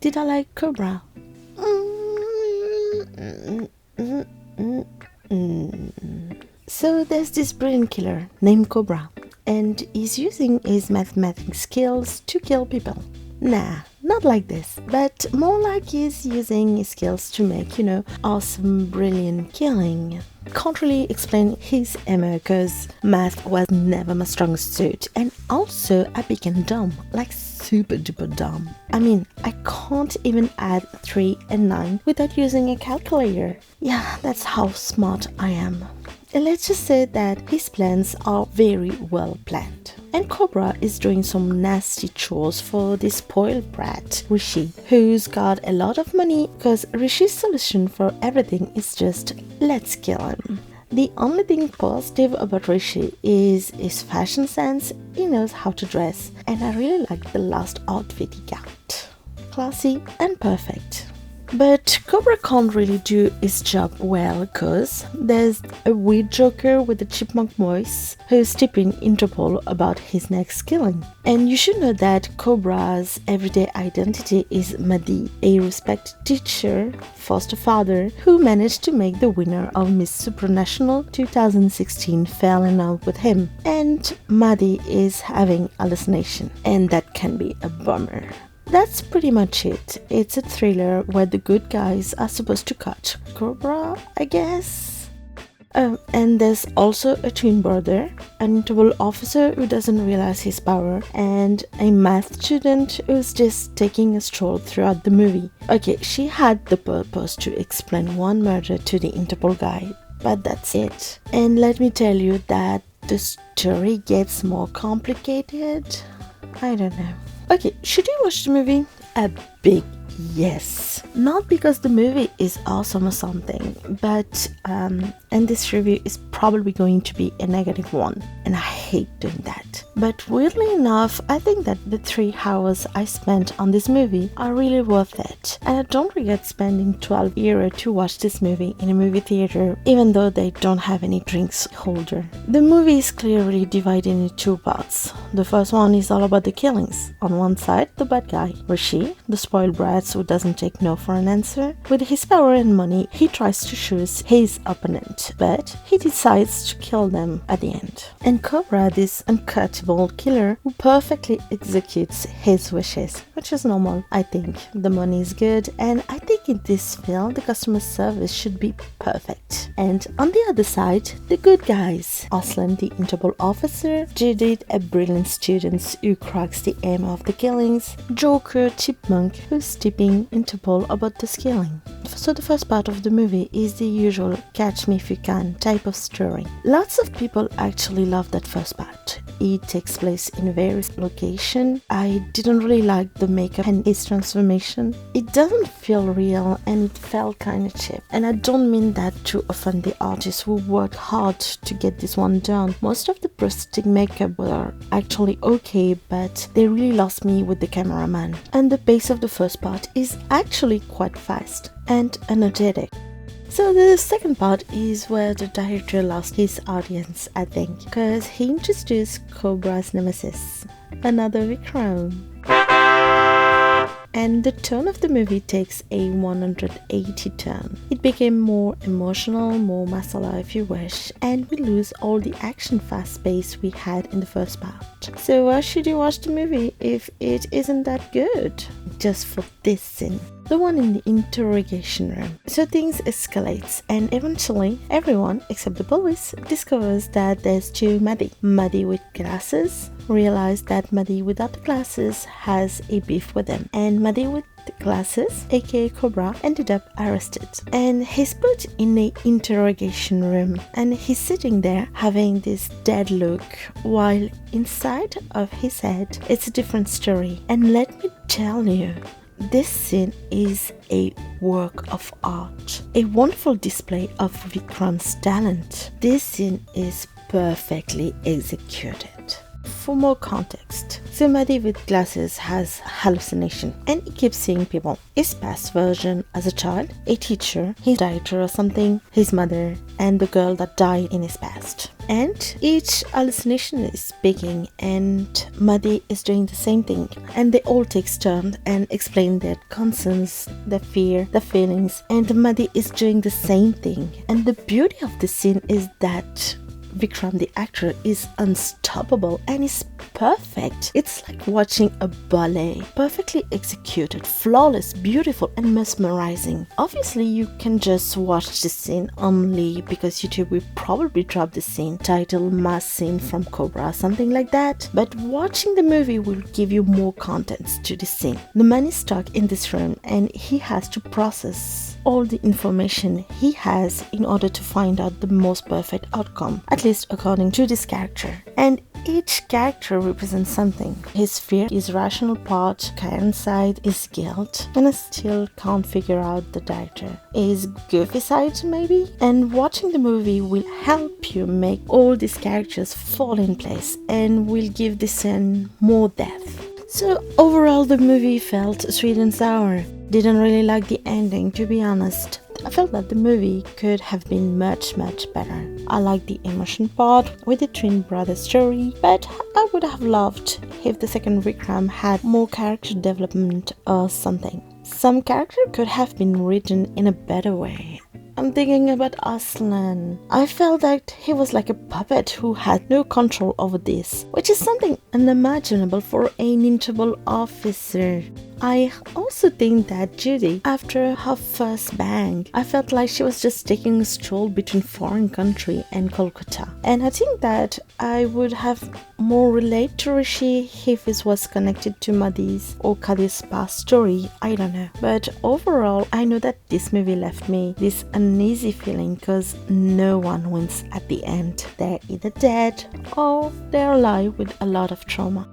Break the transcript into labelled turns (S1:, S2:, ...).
S1: Did I like Cobra? So there's this brilliant killer named Cobra, and he's using his mathematical skills to kill people. Nah, not like this, but more like he's using his skills to make, awesome, brilliant killing. Can't really explain his MO because math was never my strongest suit, and also I became dumb, like super duper dumb. I mean, I can't even add 3 and 9 without using a calculator. Yeah, that's how smart I am. And let's just say that his plans are very well planned. And Cobra is doing some nasty chores for this spoiled brat, Rishi, who's got a lot of money because Rishi's solution for everything is just, let's kill him. The only thing positive about Rishi is his fashion sense. He knows how to dress, and I really like the last outfit he got. Classy and perfect. But Cobra can't really do his job well because there's a weird joker with a chipmunk voice who's tipping Interpol about his next killing. And you should know that Cobra's everyday identity is Madhi, a respected teacher, foster father, who managed to make the winner of Miss Supranational 2016 fall in love with him. And Madhi is having hallucination, and that can be a bummer. That's pretty much it. It's a thriller where the good guys are supposed to catch Cobra, I guess. And there's also a twin brother, an Interpol officer who doesn't realize his power, and a math student who's just taking a stroll throughout the movie. Okay, she had the purpose to explain one murder to the Interpol guy, but that's it. And let me tell you that the story gets more complicated. I don't know. Okay, should you watch the movie? A big yes. Not because the movie is awesome or something, but and this review is probably going to be a negative one, and I hate doing that. But weirdly enough, I think that the 3 hours I spent on this movie are really worth it, and I don't regret spending €12 to watch this movie in a movie theater, even though they don't have any drinks holder. The movie is clearly divided into 2 parts. The first one is all about the killings. On one side, the bad guy, Rishi, the spoiled brat who doesn't take no for an answer. With his power and money, he tries to choose his opponent, but he decides to kill them at the end. And Cobra, this uncuttable killer who perfectly executes his wishes, which is normal, I think. The money is good, and I think in this film, the customer service should be perfect. And on the other side, the good guys. Aslan, the Interpol officer, Judith, a brilliant student who cracks the aim of the killings, Joker, Chipmunk, who's tipping Interpol about the killing. So the first part of the movie is the usual catch me if you can type of story. Lots of people actually love that first part. It takes place in various locations. I didn't really like the makeup and his transformation. It doesn't feel real and it felt kind of cheap. And I don't mean that to offend the artists who worked hard to get this one done. Most of the prosthetic makeup were actually okay, but they really lost me with the cameraman. And the pace of the first part is actually quite fast and energetic. So the second part is where the director lost his audience, I think, because he introduced Cobra's nemesis, another Vikram. And the tone of the movie takes a 180 turn. It became more emotional, more masala if you wish, and we lose all the action fast pace we had in the first part. So why should you watch the movie if it isn't that good? Just for this scene. The one in the interrogation room. So things escalates, and eventually everyone except the police discovers that there's 2 Madhi. Madhi with glasses realize that Madhi without the glasses has a beef with him, and Madhi with the glasses, aka Cobra, ended up arrested, and he's put in a interrogation room, and he's sitting there having this dead look while inside of his head it's a different story. And let me tell you, this scene is a work of art, a wonderful display of Vikram's talent. This scene is perfectly executed. For more context, somebody with glasses has hallucination and he keeps seeing people. His past version as a child, a teacher, his director or something, his mother, and the girl that died in his past. And each hallucination is speaking and Muddy is doing the same thing. And they all take turns and explain their concerns, their fear, their feelings, and Muddy is doing the same thing. And the beauty of the scene is that Vikram, the actor, is unstoppable and is perfect. It's like watching a ballet, perfectly executed, flawless, beautiful and mesmerizing. Obviously, you can just watch the scene only because YouTube will probably drop the scene titled Mass Scene from Cobra or something like that. But watching the movie will give you more contents to the scene. The man is stuck in this room and he has to process all the information he has in order to find out the most perfect outcome, at least according to this character. And each character represents something. His fear, his rational part, Chyiaan's side, his guilt, and I still can't figure out the director. His goofy side, maybe? And watching the movie will help you make all these characters fall in place and will give the scene more depth. So overall the movie felt sweet and sour. Didn't really like the ending, to be honest. I felt that the movie could have been much better. I liked the emotion part with the twin brother story, but I would have loved if the second Vikram had more character development or something. Some character could have been written in a better way. I'm thinking about Aslan. I felt that he was like a puppet who had no control over this, which is something unimaginable for an Interpol officer. I also think that Judy, after her first bang, I felt like she was just taking a stroll between foreign country and Kolkata. And I think that I would have more relate to Rishi if it was connected to Madhi's or Kadir's past story, I don't know. But overall, I know that this movie left me this uneasy feeling because no one wins at the end. They're either dead or they're alive with a lot of trauma.